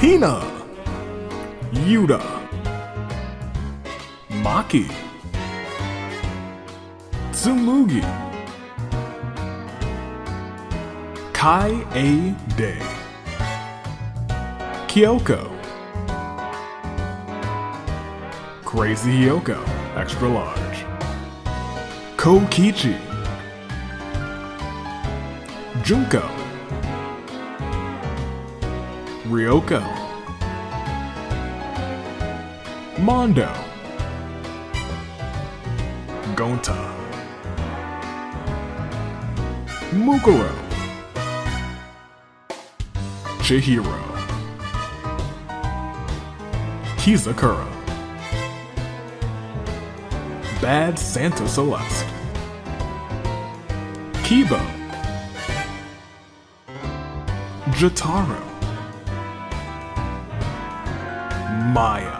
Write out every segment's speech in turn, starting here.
Hina, Yuta, Maki, Tsumugi, Kai-A-Day, Kyoko, Crazy Hyoko, extra large, Kokichi, Junko, Ryoko, Mondo, Gonta, Mukuro, Chihiro, Kizakura, Bad Santa Celeste, Kibo, Jotaro, Maya,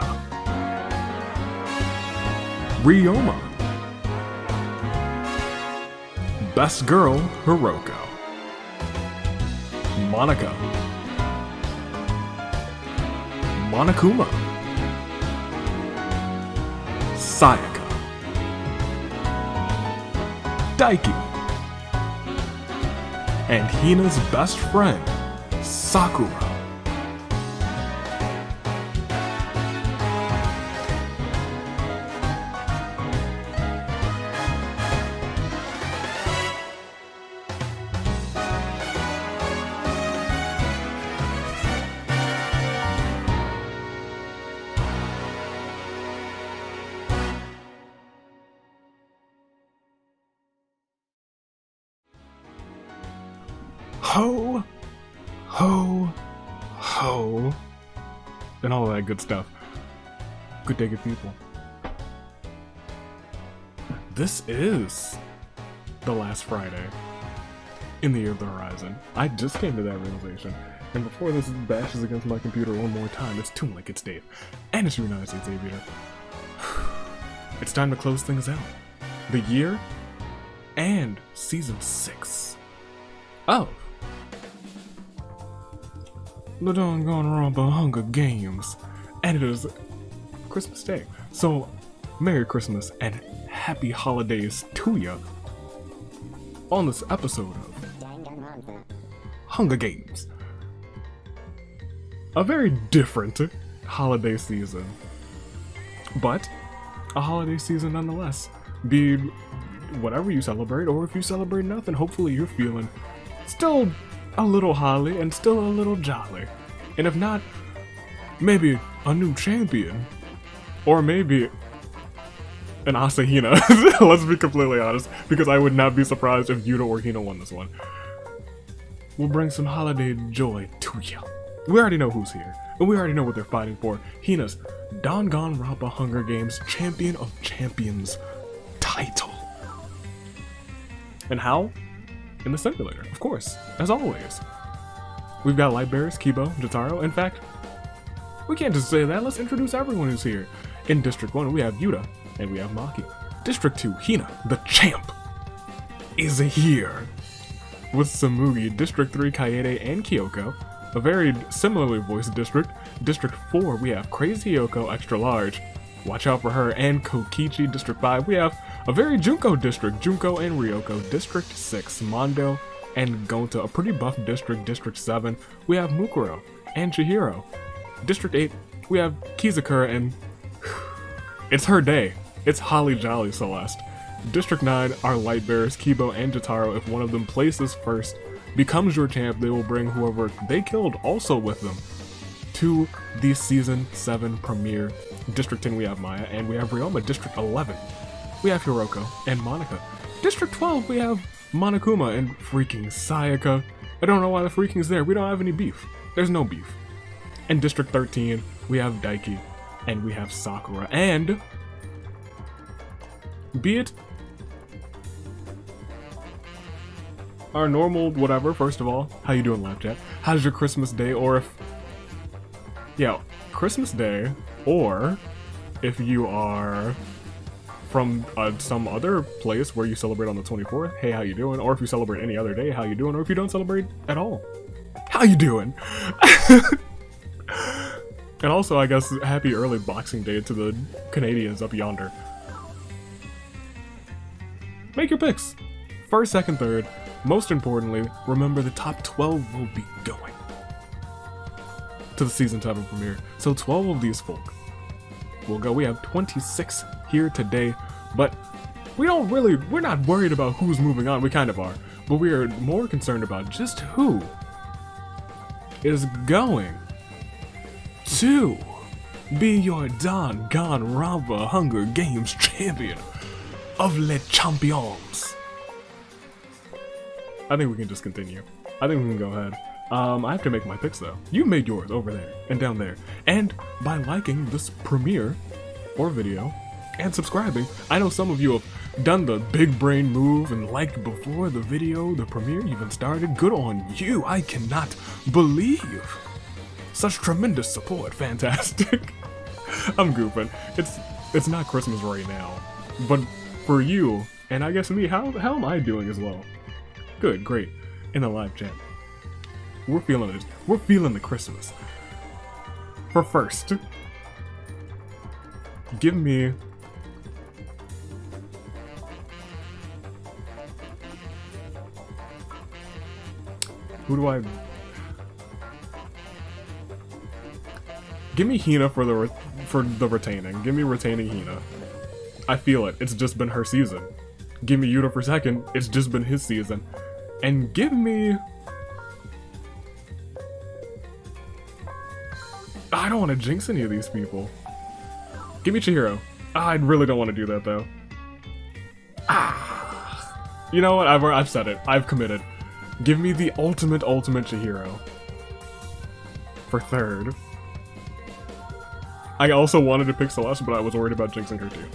Ryoma, Best Girl Hiroko, Monica, Monokuma, Sayaka, Daiki, and Hina's best friend, Sakura. Ho, ho, ho, and all that good stuff. Good day, good people. This is the last Friday in the Year of the Horizon. I just came to that realization. And before this bashes against my computer one more time, it's Toonlink, it's Dave, and it's your United States Aviator. It's time to close things out. The year and Season 6 of the Danganronpa Hunger Games, and it is Christmas Day. So, Merry Christmas and Happy Holidays to ya on this episode of Hunger Games. A very different holiday season, but a holiday season nonetheless. Be whatever you celebrate, or if you celebrate nothing, hopefully you're feeling still a little holly and still a little jolly. And if not, maybe a new champion, or maybe an Asahina. Let's be completely honest, because I would not be surprised if Yuta or Hina won this one. We'll bring some holiday joy to you. We already know who's here, and we already know what they're fighting for. Hina's Danganronpa Hunger Games Champion of Champions title. And how? In the simulator, of course, as always. We've got Lightbearers, Kibo, Jotaro. In fact, we can't just say that, let's introduce everyone who's here. In District 1, we have Yuta, and we have Maki. District 2, Hina, the champ, is here. With Tsumugi, District 3, Kaede, and Kyoko. A very similarly voiced district. District 4, we have Crazy Hyoko, extra large. Watch out for her. And Kokichi. District 5, we have a very Junko district, Junko and Ryoko. District 6, Mondo and Gonta, a pretty buff district. District 7, we have Mukuro and Chihiro. District 8, we have Kizakura, and it's her day. It's Holly Jolly Celeste. District 9 are Lightbearers, Kibo, and Jotaro. If one of them places first, becomes your champ, they will bring whoever they killed also with them to the Season 7 premiere. District 10, we have Maya, and we have Ryoma. District 11, we have Hiroko and Monica. District 12, we have Monokuma and freaking Sayaka. I don't know why the freaking's there. We don't have any beef. There's no beef. And District 13, we have Daiki, and we have Sakura. And be it our normal whatever, first of all, how you doing, live chat? How's your Christmas day? Or if, yeah, Christmas day, or if you are from some other place where you celebrate on the 24th, hey, how you doing? Or if you celebrate any other day, how you doing? Or if you don't celebrate at all, how you doing? And also, I guess, happy early Boxing Day to the Canadians up yonder. Make your picks. First, second, third. Most importantly, remember the top 12 will be going to the season 7 premiere. So 12 of these folk will go. We have 26 here today, but we're not worried about who's moving on. We kind of are, but we are more concerned about just who is going to be your Danganronpa Hunger Games champion of Les Champions. I think we can just continue. I think we can go ahead. I have to make my picks though. You made yours over there and down there. And by liking this premiere or video and subscribing, I know some of you have done the big brain move and liked before the video, the premiere even started. Good on you. I cannot believe such tremendous support. Fantastic. I'm goofing. It's not Christmas right now, but for you and I guess me, how am I doing as well? Good, great. In the live chat, we're feeling it. We're feeling the Christmas. For first, give me who do I? Give me Hina for the retaining. Give me retaining Hina. I feel it. It's just been her season. Give me Yuta for second. It's just been his season. And give me... I don't want to jinx any of these people. Give me Chihiro. I really don't want to do that though. You know what? I've said it. I've committed. Give me the ultimate Chihiro for third. I also wanted to pick Celeste, but I was worried about jinxing her too.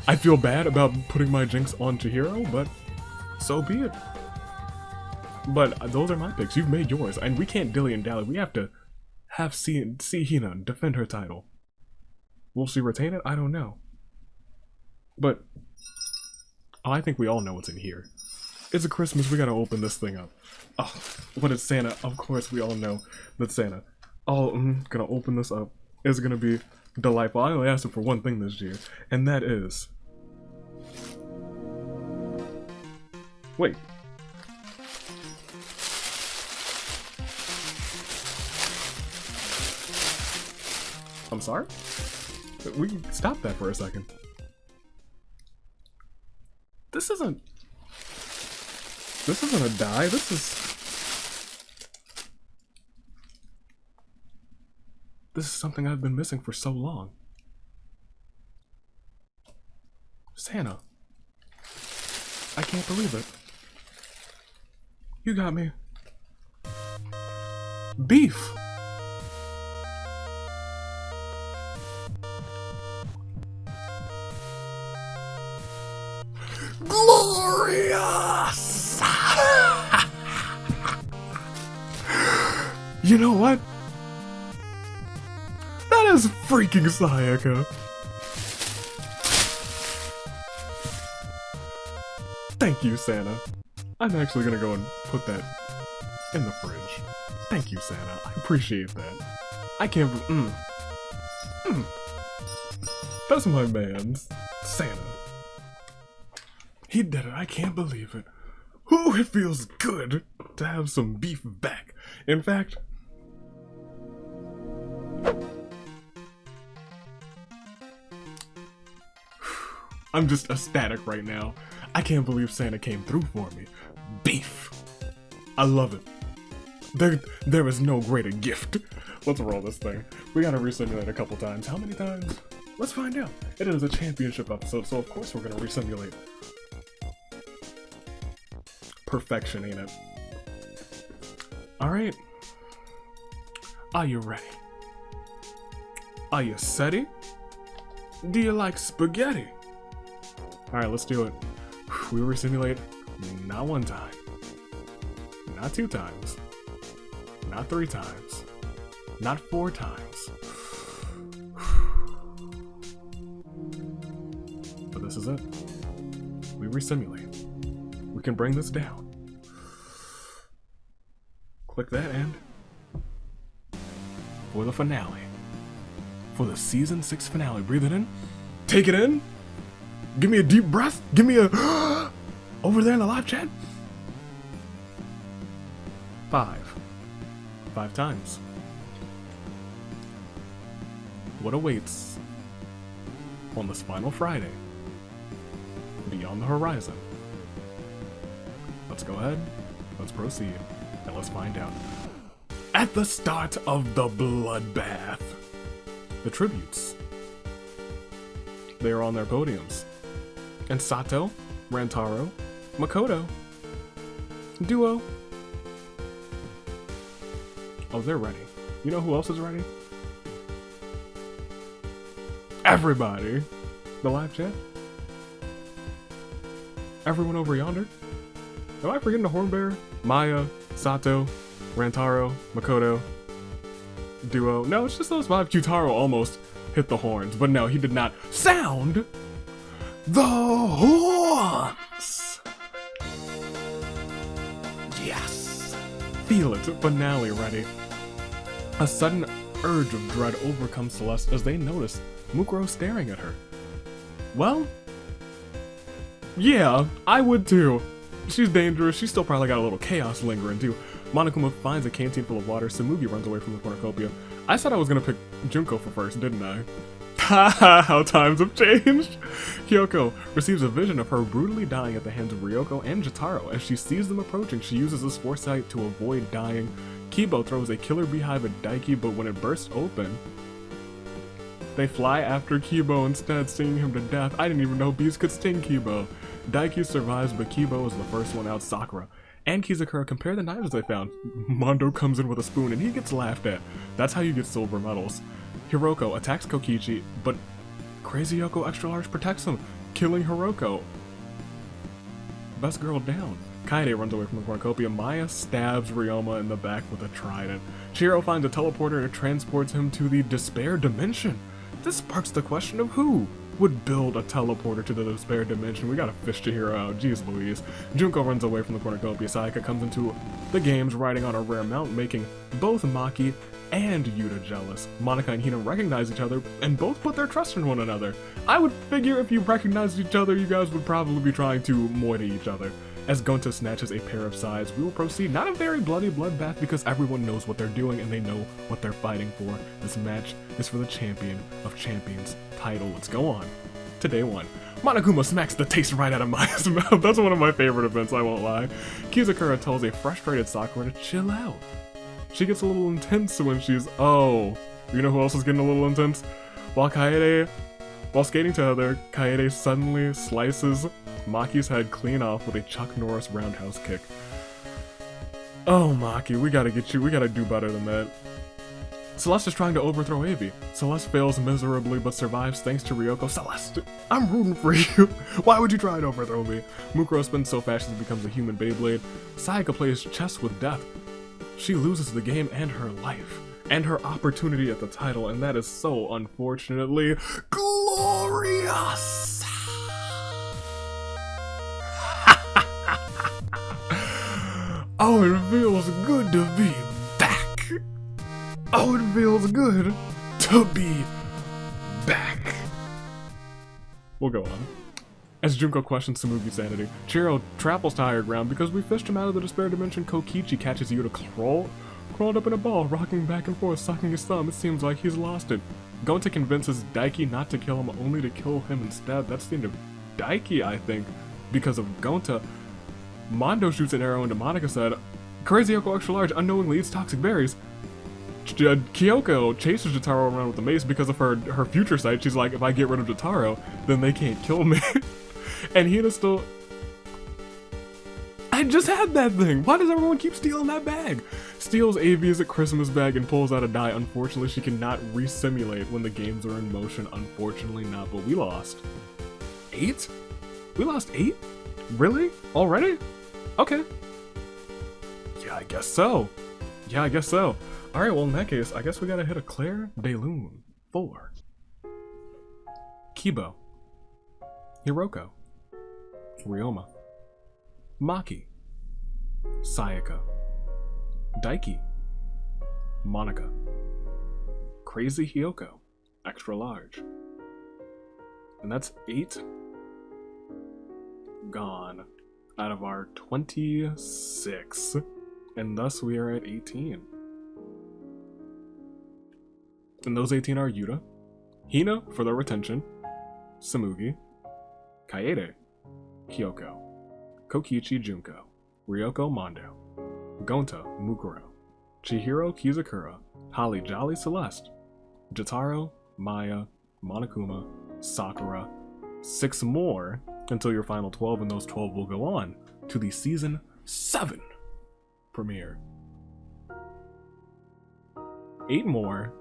I feel bad about putting my jinx on Chihiro, but so be it. But those are my picks. You've made yours, and we can't dilly and dally. We have to see Hina defend her title. Will she retain it? I don't know. But I think we all know what's in here. It's a Christmas. We gotta open this thing up. Oh, what is Santa? Of course, we all know that Santa. Oh, gonna open this up. It's gonna be delightful. I only asked him for one thing this year, and that is... Wait. I'm sorry? We can stop that for a second. This isn't a die, this is something I've been missing for so long. Santa. I can't believe it. You got me. Beef! Glorious! You know what? That is freaking Sayaka. Thank you, Santa. I'm actually gonna go and put that in the fridge. Thank you, Santa. I appreciate that. I can't. That's my man's Santa. He did it. I can't believe it. Ooh, it feels good to have some beef back. In fact, I'm just ecstatic right now. I can't believe Santa came through for me. Beef. I love it. There is no greater gift. Let's roll this thing. We gotta resimulate a couple times. How many times? Let's find out. It is a championship episode, so of course we're gonna resimulate. Perfection, ain't it? Alright. Are you ready? Are you steady? Do you like spaghetti? Alright, let's do it. We resimulate not one time, not two times, not three times, not four times. But this is it. We resimulate. We can bring this down. Click that and for the finale. for the season 6 finale. Breathe it in. Take it in. Give me a deep breath. Give me a over there in the live chat. 5 times. What awaits on this final Friday beyond the horizon? Let's go ahead, let's proceed, and let's find out. At the start of the bloodbath, the tributes, they are on their podiums. And Sato, Rantaro, Makoto, Duo. Oh, they're ready. You know who else is ready? Everybody. The live chat. Everyone over yonder. Am I forgetting the horn bearer? Maya, Sato, Rantaro, Makoto, Duo. No, it's just those 5. Kyutaro almost hit the horns, but no, he did not sound the horns. Yes. Feel it. Finale ready. A sudden urge of dread overcomes Celeste as they notice Mukuro staring at her. Well, yeah, I would too. She's dangerous. She's still probably got a little chaos lingering too. Monokuma finds a canteen full of water. Samugi runs away from the cornucopia. I said I was gonna pick Junko for first, didn't I? Haha, how times have changed! Kyoko receives a vision of her brutally dying at the hands of Ryoko and Jotaro. As she sees them approaching, she uses this foresight to avoid dying. Kibo throws a killer beehive at Daiki, but when it bursts open, they fly after Kibo instead, stinging him to death. I didn't even know bees could sting Kibo. Daiki survives, but Kibo is the first one out. Sakura and Kizakura compare the knives they found. Mondo comes in with a spoon and he gets laughed at. That's how you get silver medals. Hiroko attacks Kokichi, but Crazy Yoko Extra Large protects him, killing Hiroko. Best girl down. Kaede runs away from the cornucopia. Maya stabs Ryoma in the back with a trident. Chihiro finds a teleporter and transports him to the Despair Dimension. This sparks the question of who would build a teleporter to the Despair Dimension. We gotta fish Chihiro out. Jeez Louise. Junko runs away from the cornucopia. Sayaka comes into the games riding on a rare mount, making both Maki and Yuta jealous. Monica and Hina recognize each other and both put their trust in one another. I would figure if you recognized each other, you guys would probably be trying to moite each other. As Gonta snatches a pair of sides, we will proceed. Not a very bloody bloodbath because everyone knows what they're doing and they know what they're fighting for. This match is for the Champion of Champions title. Let's go on to day 1. Monokuma smacks the taste right out of Maya's mouth. That's one of my favorite events, I won't lie. Kizakura tells a frustrated Sakura to chill out. She gets a little intense when she's, oh, you know who else is getting a little intense? While skating together, Kaede suddenly slices Maki's head clean off with a Chuck Norris roundhouse kick. Oh, Maki, we gotta get you, we gotta do better than that. Celeste is trying to overthrow Avi. Celeste fails miserably but survives thanks to Ryoko. Celeste, I'm rooting for you. Why would you try to overthrow me? Mukuro spins so fast he becomes a human Beyblade. Sayaka plays chess with death. She loses the game and her life, and her opportunity at the title, and that is so unfortunately glorious. Oh, it feels good to be back. Oh, it feels good to be back. We'll go on. As Junko questions Samugi's sanity, Chihiro travels to higher ground because we fished him out of the Despair Dimension. Kokichi catches Yuta crawled up in a ball, rocking back and forth, sucking his thumb. It seems like he's lost it. Gonta convinces Daiki not to kill him, only to kill him instead. That's the end of Daiki, I think, because of Gonta. Mondo shoots an arrow into Monica's head. Crazy Yoko Extra Large unknowingly eats toxic berries. Kyoko chases Jotaro around with the mace because of her future sight. She's like, if I get rid of Jotaro, then they can't kill me. And Hina still... I just had that thing! Why does everyone keep stealing that bag? Steals Avi's Christmas bag and pulls out a die. Unfortunately, she cannot re-simulate when the games are in motion. Unfortunately not, but we lost. 8? We lost 8? Really? Already? Okay. Yeah, I guess so. Yeah, I guess so. Alright, well in that case, I guess we gotta hit a Claire de Lune 4. Kibo. Hiroko. Ryoma. Maki. Sayaka. Daiki. Monica. Crazy Hyoko. extra large. And that's 8 gone out of our 26. And thus we are at 18. And those 18 are Yuta, Hina for the retention, Tsumugi, Kaede, Kyoko, Kokichi Junko, Ryoko Mondo, Gonta Mukuro, Chihiro Kizakura, Holly Jolly Celeste, Jotaro, Maya, Monokuma, Sakura, 6 more until your final 12, and those 12 will go on to the Season 7 premiere. 8 more,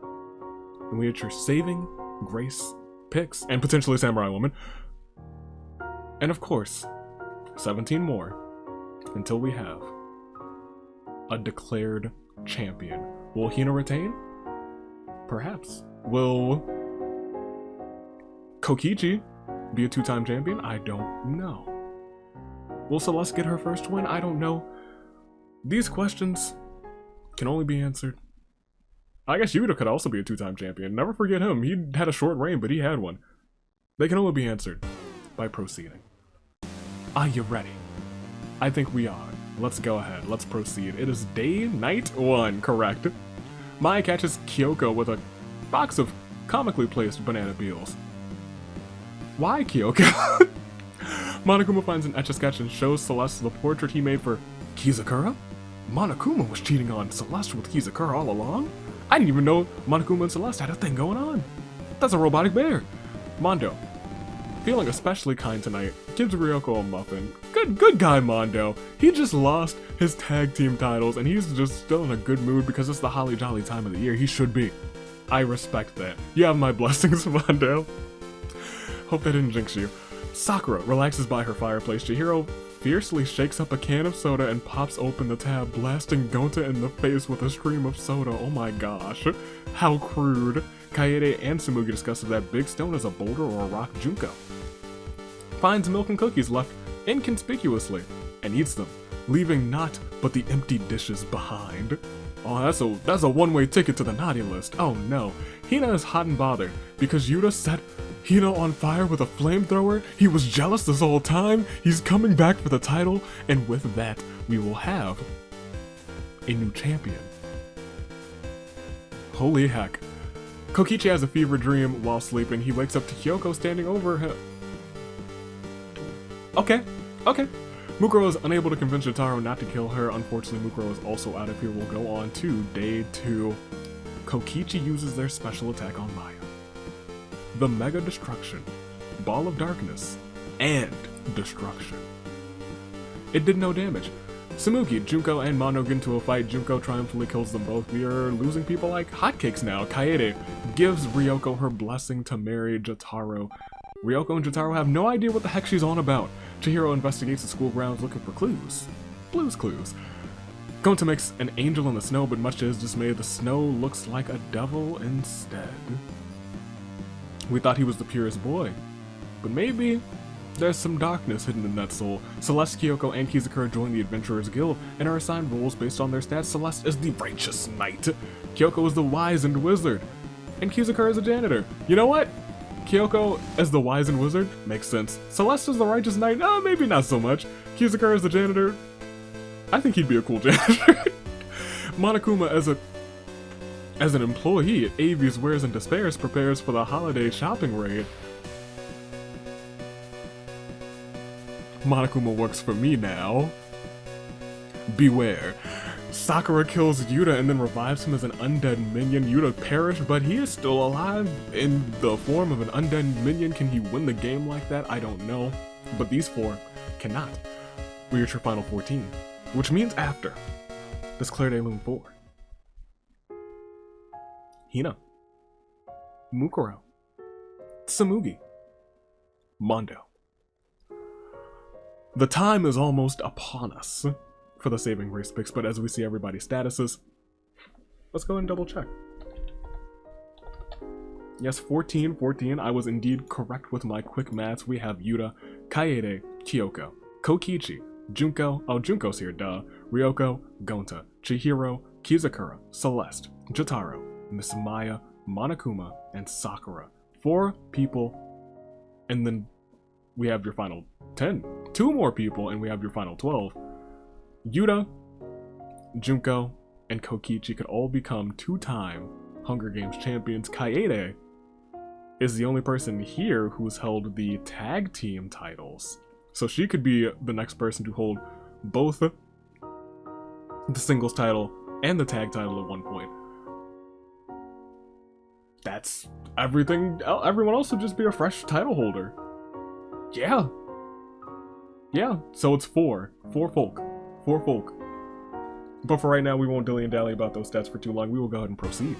and we get your Saving Grace picks, and potentially Samurai Woman. And of course, 17 more until we have a declared champion. Will Hina retain? Perhaps. Will Kokichi be a 2-time champion? I don't know. Will Celeste get her first win? I don't know. These questions can only be answered. I guess Yuta could also be a 2-time champion. Never forget him. He had a short reign, but he had one. They can only be answered by proceeding. Are you ready? I think we are. Let's go ahead. Let's proceed. It is night 1, correct? Maya catches Kyoko with a box of comically placed banana peels. Why Kyoko? Monokuma finds an Etch-a-Sketch and shows Celeste the portrait he made for Kizakura? Monokuma was cheating on Celeste with Kizakura all along? I didn't even know Monokuma and Celeste had a thing going on. That's a robotic bear. Mondo, feeling especially kind tonight, gives Ryoko a muffin. Good guy, Mondo. He just lost his tag team titles and he's just still in a good mood because it's the holly jolly time of the year. He should be. I respect that. You have my blessings, Mondo. Hope that didn't jinx you. Sakura relaxes by her fireplace. Chihiro fiercely shakes up a can of soda and pops open the tab, blasting Gonta in the face with a stream of soda. Oh my gosh. How crude. Kaede and Tsumugi discuss if that big stone is a boulder or a rock. Junko finds milk and cookies left inconspicuously and eats them, leaving naught but the empty dishes behind. Oh, that's a one-way ticket to the naughty list. Oh no. Hina is hot and bothered because Yuta set Hina on fire with a flamethrower. He was jealous this whole time. He's coming back for the title, and with that, we will have a new champion. Holy heck. Kokichi has a fever dream while sleeping. He wakes up to Kyoko standing over him. Okay. Mukuro is unable to convince Jotaro not to kill her. Unfortunately, Mukuro is also out of here. We'll go on to day 2. Kokichi uses their special attack on Maya. The Mega Destruction, Ball of Darkness, and Destruction. It did no damage. Tsumugi, Junko, and Mono get into a fight. Junko triumphantly kills them both. We are losing people like hotcakes now. Kaede gives Ryoko her blessing to marry Jotaro. Ryoko and Jotaro have no idea what the heck she's on about. Chihiro investigates the school grounds looking for clues. Blue's Clues. Gonta makes an angel in the snow, but much to his dismay, the snow looks like a devil instead. We thought he was the purest boy, but maybe there's some darkness hidden in that soul. Celeste, Kyoko, and Kizakura join the Adventurers Guild and are assigned roles based on their stats. Celeste is the righteous knight, Kyoko is the wizened wizard, and Kizakura is a janitor. You know what? Kyoko as the wizened wizard makes sense. Celeste is the righteous knight, maybe not so much. Kizakura is the janitor. I think he'd be a cool janitor. Monokuma as an employee at Avi's Wares and Despairs prepares for the holiday shopping raid. Monokuma works for me now. Beware. Sakura kills Yuta and then revives him as an undead minion. Yuta perished, but he is still alive in the form of an undead minion. Can he win the game like that? I don't know. But these 4 cannot. We reach your final 14, which means after this Claire de Lune 4. Hina, Mukuro, Tsumugi, Mondo. The time is almost upon us for the Saving Grace picks, but as we see everybody's statuses, let's go and double check. Yes, 14. I was indeed correct with my quick maths. We have Yuta, Kaede, Kyoko, Kokichi, Junko, Junko's here, duh, Ryoko, Gonta, Chihiro, Kizakura, Celeste, Jotaro, Miss Maya, Monokuma, and Sakura. 4 people, and then we have your final 10. 2 more people, and we have your final 12. Yuta, Junko, and Kokichi could all become 2-time Hunger Games champions. Kaede is the only person here who's held the tag team titles. So she could be the next person to hold both the singles title and the tag title at one point. That's everything. Everyone else would just be a fresh title holder. Yeah. Yeah, so it's 4 folk. But for right now, we won't dilly-and-dally about those stats for too long. We will go ahead and proceed.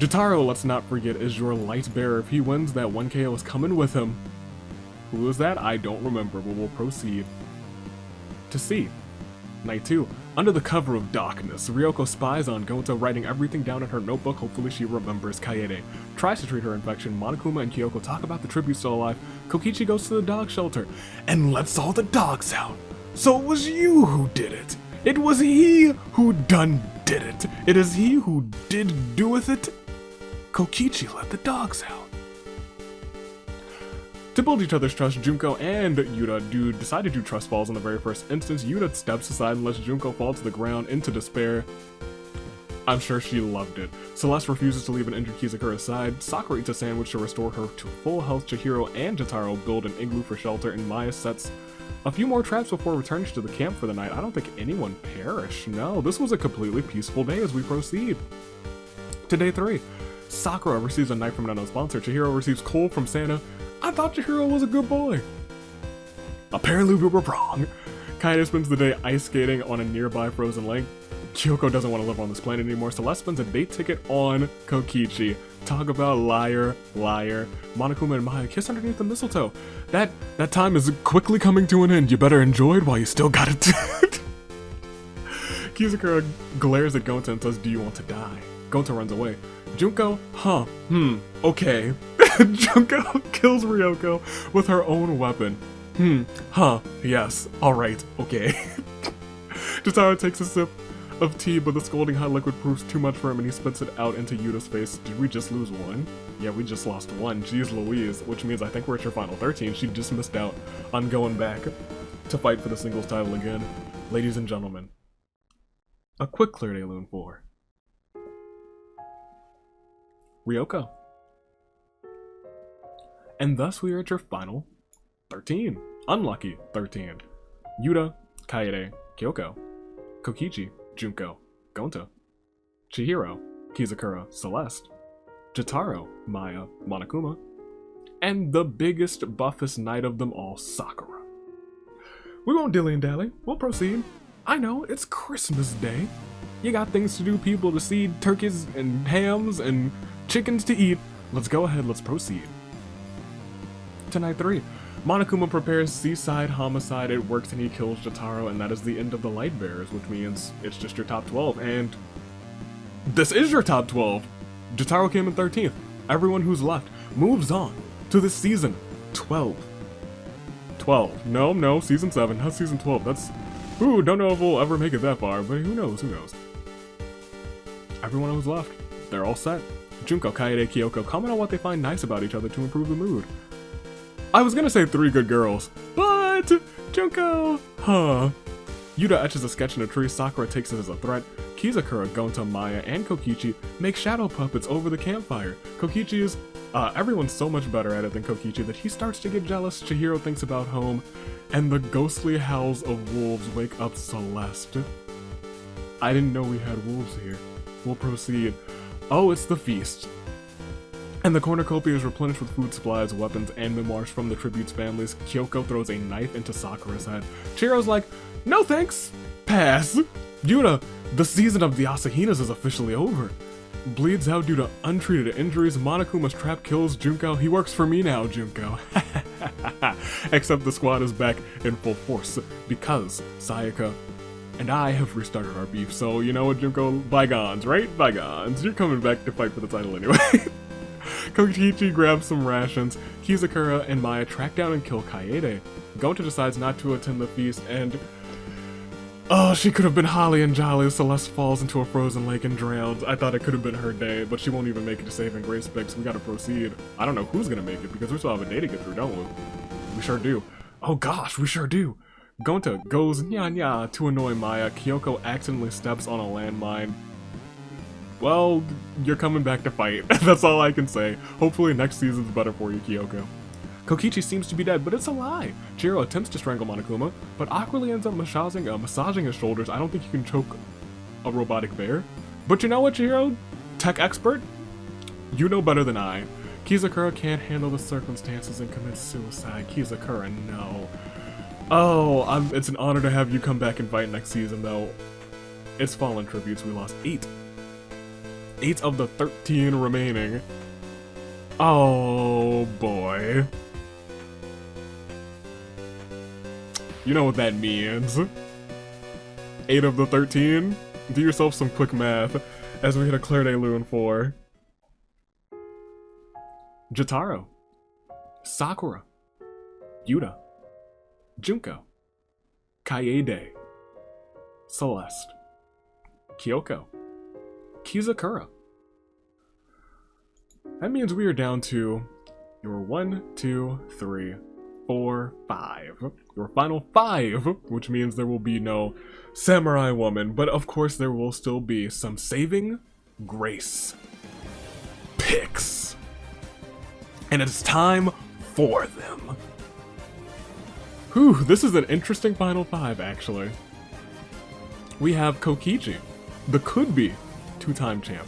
Jotaro, let's not forget, is your light bearer. If he wins, that 1 KO is coming with him. Who is that? I don't remember, but we'll proceed to see. Night 2. Under the cover of darkness, Ryoko spies on Gonta, writing everything down in her notebook. Hopefully she remembers. Kaede tries to treat her infection. Monokuma and Kyoko talk about the tribute still alive. Kokichi goes to the dog shelter and lets all the dogs out. So it was you who did it. It was he who did it. It is he who did doeth it. Kokichi let the dogs out. To build each other's trust, Junko and Yuta decide to do trust falls in the very first instance. Yuta steps aside and lets Junko fall to the ground into despair. I'm sure she loved it. Celeste refuses to leave an injured Kizakura's side. Sakura eats a sandwich to restore her to full health. Chihiro and Jotaro build an igloo for shelter, and Maya sets a few more traps before returning to the camp for the night. I don't think anyone perished. No, this was a completely peaceful day as we proceed. To day 3. Sakura receives a knife from an unknown sponsor. Chihiro receives coal from Santa. I thought Chihiro was a good boy. Apparently we were wrong. Kaede spends the day ice skating on a nearby frozen lake. Kyoko doesn't want to live on this planet anymore. Celeste spends a date ticket on Kokichi. Talk about liar, liar. Monokuma and Maya kiss underneath the mistletoe. That time is quickly coming to an end. You better enjoy it while you still got it. Kizakura glares at Gonta and says, "Do you want to die?" Gonta runs away. Junko, okay. Junko kills Ryoko with her own weapon. Yes, alright, okay. Jotaro takes a sip of tea, but the scalding hot liquid proves too much for him and he spits it out into Yuta's face. Did we just lose 1? Yeah, we just lost 1. Jeez Louise, which means I think we're at your final 13. She just missed out on going back to fight for the singles title again. Ladies and gentlemen, a quick clear day loon for Ryoko. And thus we are at your final 13. Unlucky 13. Yuta, Kaede, Kyoko, Kokichi, Junko, Gonta, Chihiro, Kizakura, Celeste, Jotaro, Maya, Monokuma, and the biggest, buffest knight of them all, Sakura. We won't dilly-and-dally. We'll proceed. I know, it's Christmas Day. You got things to do, people to see, turkeys and hams and chickens to eat. Let's go ahead, let's proceed. To night 3. Monokuma prepares Seaside Homicide, it works and he kills Jotaro, and that is the end of the Light Bearers, which means it's just your top 12, and this is your top 12! Jotaro came in 13th. Everyone who's left moves on to the season 12. 12. No, season 7, not season 12. That's, ooh, don't know if we'll ever make it that far, but who knows. Everyone who's left, they're all set. Junko, Kaede, Kyoko comment on what they find nice about each other to improve the mood. I was gonna say 3 good girls, but Junko, Yuta etches a sketch in a tree. Sakura takes it as a threat. Kizakura, Gonta, Maya, and Kokichi make shadow puppets over the campfire. Kokichi is, everyone's so much better at it than Kokichi that he starts to get jealous. Chihiro thinks about home, and the ghostly howls of wolves wake up Celeste. I didn't know we had wolves here. We'll proceed. Oh, it's the feast. And the cornucopia is replenished with food supplies, weapons, and memoirs from the tribute's families. Kyoko throws a knife into Sakura's head. Chihiro's like, no thanks, pass. Yuta, the season of the Asahinas is officially over. Bleeds out due to untreated injuries. Monokuma's trap kills Junko. He works for me now, Junko. Except the squad is back in full force because Sayaka and I have restarted our beef. So you know what, Junko? Bygones, right? Bygones. You're coming back to fight for the title anyway. Kokichi grabs some rations. Kizakura and Maya track down and kill Kaede. Gonta decides not to attend the feast, and Oh, she could have been Holly and Jolly. Celeste falls into a frozen lake and drowns. I thought it could have been her day, but she won't even make it to Saving Grace picks. We gotta proceed. I don't know who's gonna make it because we still have a day to get through, don't we? We sure do. Oh gosh, we sure do. Gonta goes nya to annoy Maya. Kyoko accidentally steps on a landmine. Well, you're coming back to fight. That's all I can say. Hopefully next season's better for you, Kyoko. Kokichi seems to be dead, but it's a lie. Chihiro attempts to strangle Monokuma, but awkwardly ends up massaging his shoulders. I don't think you can choke a robotic bear. But you know what, Chihiro? Tech expert? You know better than I. Kizakura can't handle the circumstances and commits suicide. Kizakura, no. Oh, it's an honor to have you come back and fight next season, though. It's fallen tributes. We lost 8. 8 of the 13 remaining. Oh, boy. You know what that means. 8 of the 13? Do yourself some quick math as we hit a Claire de Lune 4. Jotaro. Sakura. Yuta. Junko. Kaede. Celeste. Kyoko. Kizakura. That means we are down to your 1, 2, 3, 4, 5. Your final 5, which means there will be no samurai woman, but of course there will still be some saving grace picks. And it's time for them. Whew, this is an interesting final 5, actually. We have Kokichi, the could-be 2-time champ.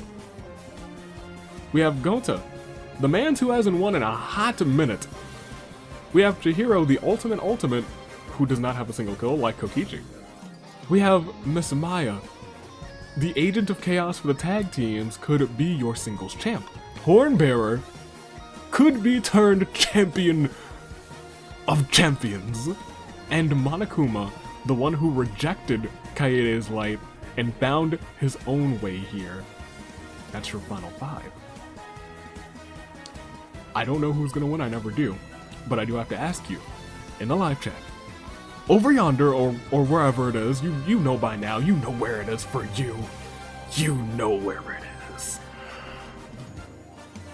We have Gonta, the man who hasn't won in a hot minute. We have Chihiro, the ultimate, who does not have a single kill, like Kokichi. We have Miss Maya, the agent of chaos for the tag teams, could be your singles champ. Hornbearer could be turned champion of champions. And Monokuma, the one who rejected Kaede's light and found his own way here. That's your final 5. I don't know who's gonna win, I never do. But I do have to ask you, in the live chat, over yonder or wherever it is, you know by now, you know where it is for you. You know where it is.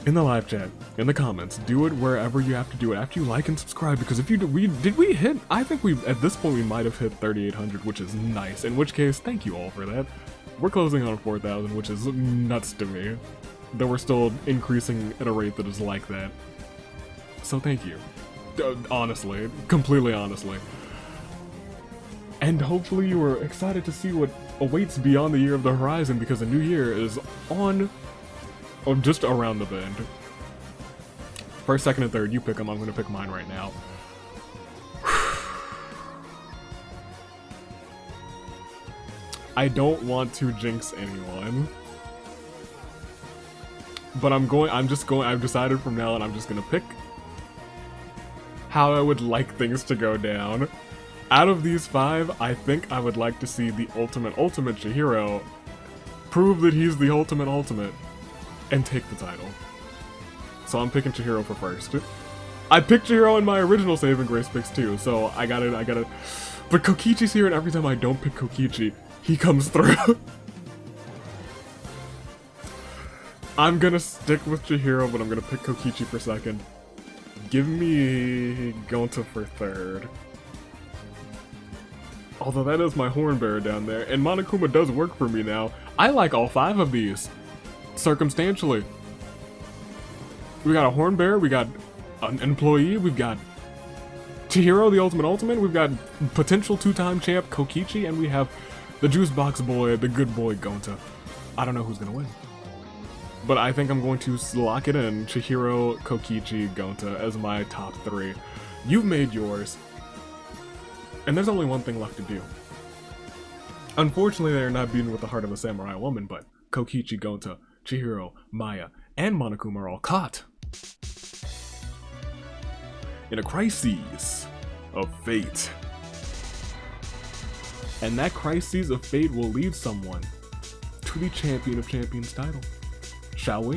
In the live chat, in the comments, do it wherever you have to do it after you like and subscribe, because if you do, did we hit, I think at this point we might have hit 3,800, which is nice, in which case, thank you all for that. We're closing on 4,000, which is nuts to me, that we're still increasing at a rate that is like that. So thank you. Honestly, completely honestly. And hopefully you are excited to see what awaits beyond the year of the horizon, because the new year is on, or just around the bend. First, second, and third, you pick them. I'm gonna pick mine right now. I don't want to jinx anyone. But I've decided from now on I'm just gonna pick how I would like things to go down. Out of these 5, I think I would like to see the ultimate Chihiro prove that he's the ultimate and take the title. So I'm picking Chihiro for first. I picked Chihiro in my original Saving Grace picks too, so I gotta, but Kokichi's here, and every time I don't pick Kokichi, he comes through. I'm gonna stick with Chihiro, but I'm gonna pick Kokichi for second. Give me Gonta for third. Although that is my Hornbearer down there, and Monokuma does work for me now. I like all 5 of these, circumstantially. We got a Hornbearer, we got an employee, we've got Chihiro, the ultimate, we've got potential 2-time champ Kokichi, and we have the juice box boy, the good boy Gonta. I don't know who's gonna win, but I think I'm going to lock it in. Chihiro, Kokichi, Gonta as my top 3. You've made yours, and there's only one thing left to do. Unfortunately, they're not beaten with the heart of a samurai woman, but Kokichi, Gonta, Chihiro, Maya, and Monokuma are all caught in a crisis of fate. And that crisis of fate will lead someone to the Champion of Champions title. Shall we?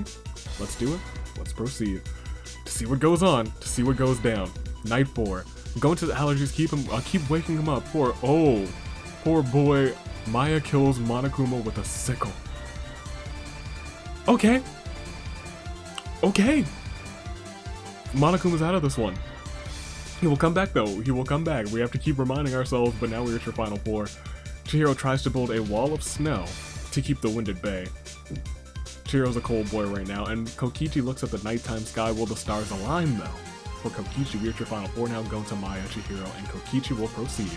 Let's do it. Let's proceed. To see what goes on, to see what goes down. Night 4. Going to the allergies, keep waking him up for, oh, poor boy. Maya kills Monokuma with a sickle. Okay. Okay. Monokuma's out of this one. He will come back though. He will come back. We have to keep reminding ourselves, but now we're at your final four. Chihiro tries to build a wall of snow to keep the wind at bay. Chihiro's a cold boy right now, and Kokichi looks at the nighttime sky. Will the stars align though? For Kokichi, we're at your final four now. Gonta, Maya, Chihiro, and Kokichi will proceed.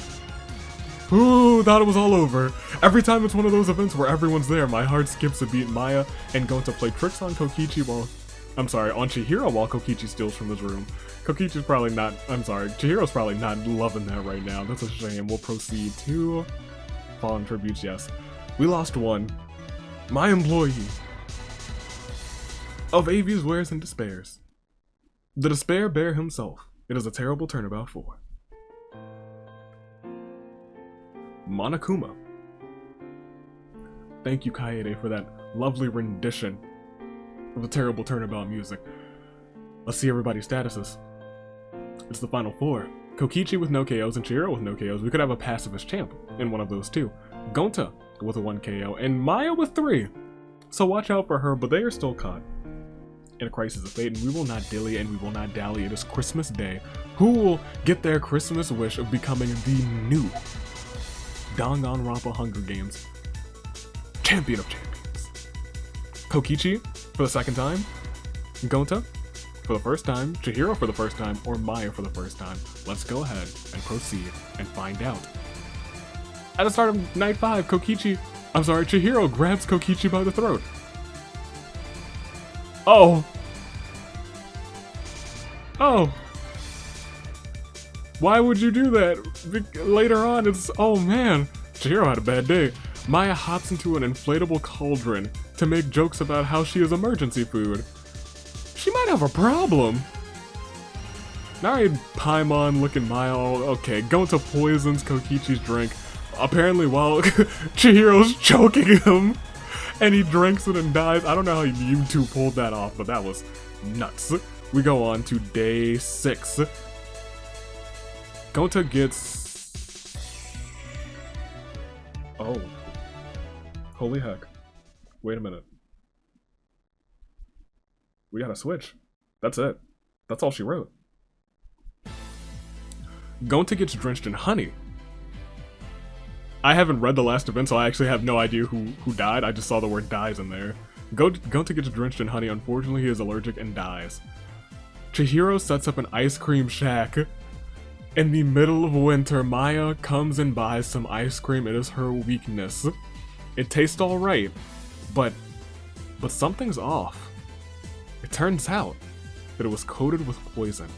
Ooh, thought it was all over. Every time it's one of those events where everyone's there, my heart skips a beat. Maya and Gonta play tricks on Kokichi while... on Chihiro while Kokichi steals from his room. Kokichi's probably not... Chihiro's probably not loving that right now. That's a shame. We'll proceed to... Fallen Tributes, yes. We lost one. My employee. Of Avi's wares and despairs. The despair bear himself. It is a terrible turnabout for Monokuma. Thank you, Kaede, for that lovely rendition of the terrible turnabout music. Let's see everybody's statuses. It's the final four. Kokichi with no KOs and Chihiro with no KOs. We could have a pacifist champ in one of those two. Gonta with a 1 KO and Maya with 3. So watch out for her, but they are still caught in a crisis of fate, and we will not dilly and we will not dally. It is Christmas Day. Who will get their Christmas wish of becoming the new Danganronpa Hunger Games champion of champions? Kokichi for the second time, Gonta for the first time, Chihiro for the first time, or Maya for the first time? Let's go ahead and proceed and find out. At the start of night 5, Chihiro grabs Kokichi by the throat. Oh. Why would you do that? Later on, it's... oh man. Chihiro had a bad day. Maya hops into an inflatable cauldron to make jokes about how she is emergency food. She might have a problem. Alright, Paimon looking Maya all... okay, Gonta poisons Kokichi's drink. Apparently while Chihiro's choking him. And he drinks it and dies. I don't know how you two pulled that off, but that was nuts. We go on to day 6. Gonta gets... oh. Holy heck. Wait a minute. We gotta switch. That's it. That's all she wrote. Gonta gets drenched in honey. I haven't read the last event, so I actually have no idea who died. I just saw the word dies in there. Gonta gets drenched in honey. Unfortunately, he is allergic and dies. Chihiro sets up an ice cream shack. In the middle of winter, Maya comes and buys some ice cream. It is her weakness. It tastes alright, but something's off. It turns out that it was coated with poison.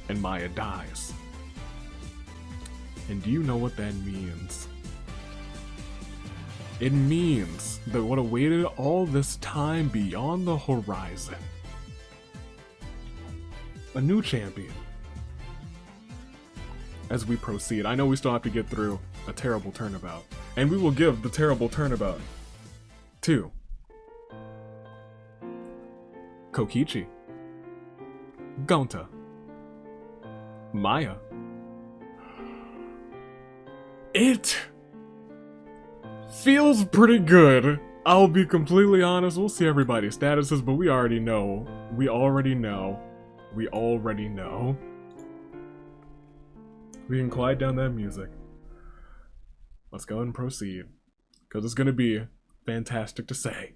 And Maya dies. And do you know what that means? It means that what awaited all this time beyond the horizon. A new champion. As we proceed, I know we still have to get through a terrible turnabout. And we will give the terrible turnabout to Kokichi, Gonta, Maya. It feels pretty good. I'll be completely honest. We'll see everybody's statuses, but we already know. We already know. We can quiet down that music. Let's go ahead and proceed, because it's gonna be fantastic to say.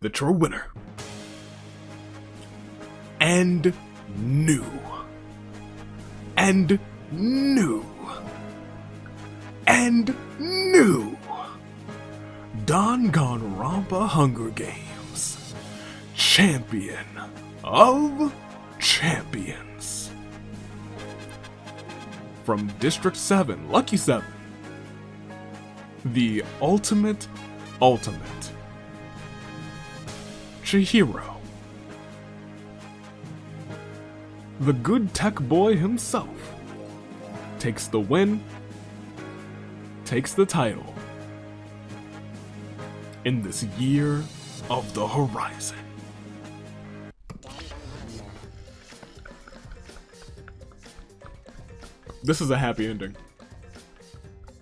The true winner. And new. And new. And new. Danganronpa Hunger Games. Champion of Champions. From District 7, Lucky 7. The ultimate. Chihiro. The good tech boy himself takes the win, takes the title in this year of the horizon. This is a happy ending.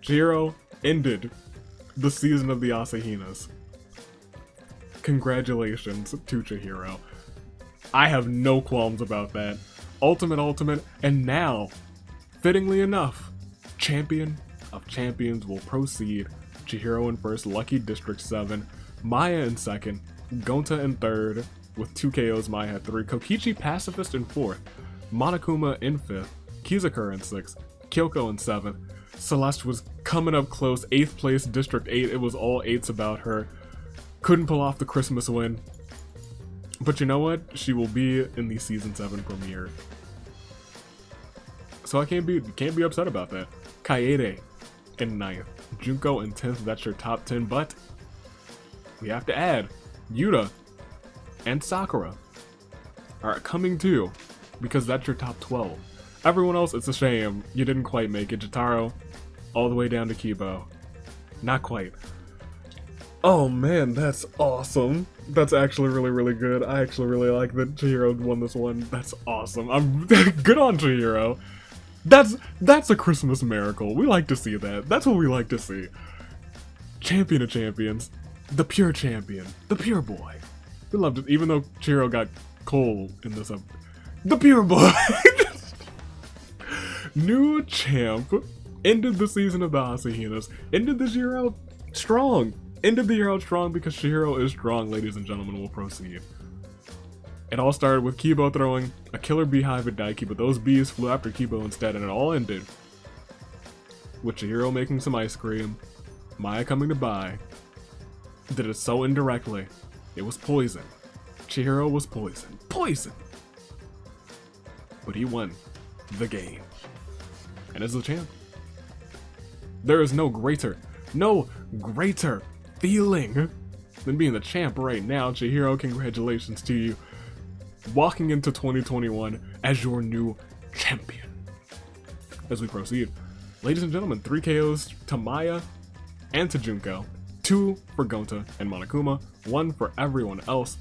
Chihiro ended the season of the Asahinas. Congratulations to Chihiro. I have no qualms about that. Ultimate, and now, fittingly enough, Champion of Champions will proceed. Chihiro in first, Lucky District 7, Maya in second, Gonta in third, with 2 KOs, Maya had 3, Kokichi Pacifist in 4th, Monokuma in 5th, Kizakura in 6th, Kyoko in 7th, Celeste was coming up close, 8th place, District 8, it was all 8s about her, couldn't pull off the Christmas win, but you know what, she will be in the Season 7 premiere, so I can't be upset about that. Kaede in 9th, Junko in 10th, that's your top 10, but we have to add Yuta and Sakura are coming too, because that's your top 12. Everyone else, it's a shame you didn't quite make it. Jotaro, all the way down to Kibo. Not quite. Oh man, that's awesome. That's actually really good. I actually really like that Chihiro won this one. That's awesome. I'm good on Chihiro. That's a Christmas miracle. We like to see that. That's what we like to see. Champion of champions. The pure champion. The pure boy. We loved it, even though Chihiro got coal in this episode. The pure boy! New champ. Ended the season of the Asahinas. Ended this year out strong. Ended the year out strong because Chihiro is strong, ladies and gentlemen. We'll proceed. It all started with Kibo throwing a killer beehive at Daiki, but those bees flew after Kibo instead, and it all ended with Chihiro making some ice cream, Maya coming to buy. Did it so indirectly. It was poison. Chihiro was poison. Poison! But he won the game. And is the champ. There is no greater feeling than being the champ right now. Chihiro, congratulations to you. Walking into 2021 as your new champion. As we proceed, ladies and gentlemen, 3 KOs to Maya and to Junko, 2 for Gonta and Monokuma, 1 for everyone else.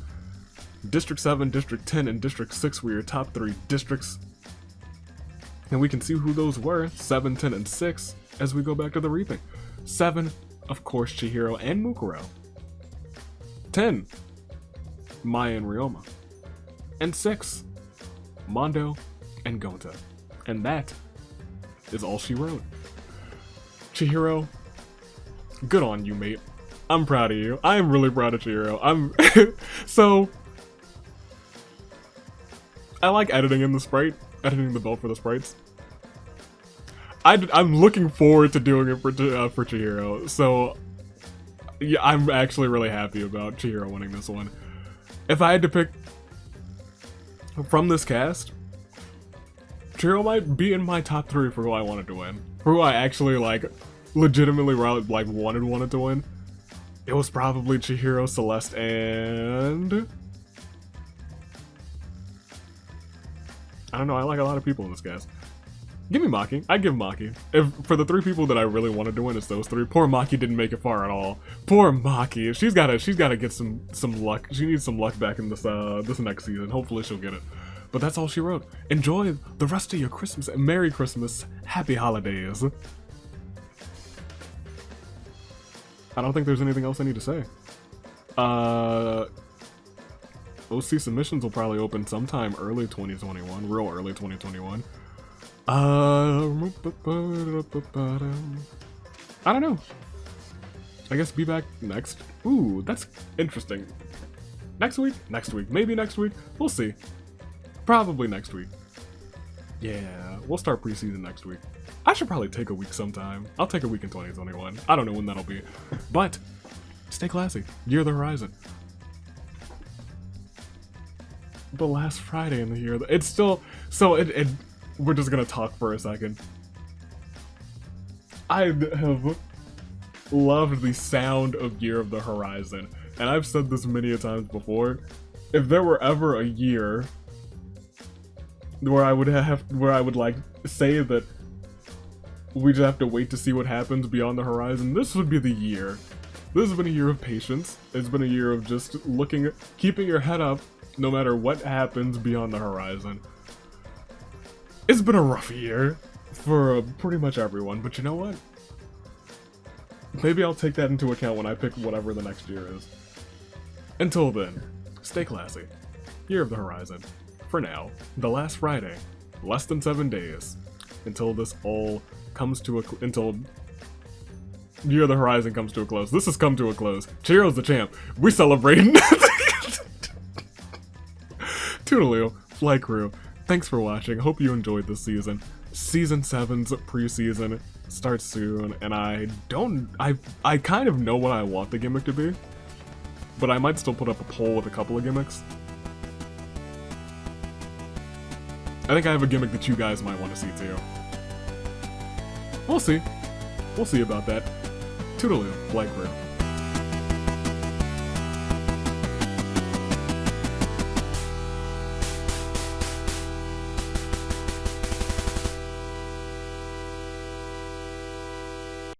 District 7, District 10, and District 6 were your top 3 districts. And we can see who those were, 7, 10, and 6, as we go back to the reaping. 7, of course, Chihiro and Mukuro. 10, Maya and Ryoma. And 6, Mondo and Gonta. And that is all she wrote. Chihiro, good on you, mate. I'm proud of you. I am really proud of Chihiro. So, I like editing in the sprite, editing the belt for the sprites. I'm looking forward to doing it for Chihiro, so yeah, I'm actually really happy about Chihiro winning this one. If I had to pick from this cast, Chihiro might be in my top 3 for who I wanted to win. For who I actually, like, legitimately, like, wanted to win. It was probably Chihiro, Celeste, and I don't know, I like a lot of people in this cast. Give me Maki. I'd give Maki. For the 3 people that I really wanted to win, it's those 3. Poor Maki didn't make it far at all. Poor Maki. She's gotta get some luck. She needs some luck back in this this next season. Hopefully she'll get it. But that's all she wrote. Enjoy the rest of your Christmas. Merry Christmas. Happy holidays. I don't think there's anything else I need to say. OC submissions will probably open sometime early 2021. Real early 2021. I don't know. I guess be back next. Ooh, that's interesting. Next week? Next week. Maybe next week. We'll see. Probably next week. Yeah, we'll start preseason next week. I should probably take a week sometime. I'll take a week in 2021. I don't know when that'll be. But, stay classy. Year of the Horizon. The last Friday in the year. It's still... So, we're just gonna talk for a second. I have loved the sound of Year of the Horizon, and I've said this many a times before. If there were ever a year where I would like say that we just have to wait to see what happens beyond the horizon, this would be the year. This has been a year of patience. It's been a year of just keeping your head up no matter what happens beyond the horizon. It's been a rough year for pretty much everyone, but you know what? Maybe I'll take that into account when I pick whatever the next year is. Until then, stay classy. Year of the Horizon. For now, the last Friday, less than 7 days, until this all comes to until Year of the Horizon comes to a close. This has come to a close. Chihiro's the champ. We celebrating. Toodaloo, Fly Crew. Thanks for watching. Hope you enjoyed this season. Season 7's preseason starts soon, and I kind of know what I want the gimmick to be, but I might still put up a poll with a couple of gimmicks. I think I have a gimmick that you guys might want to see too. We'll see. We'll see about that. Toodaloo, Fly Crew.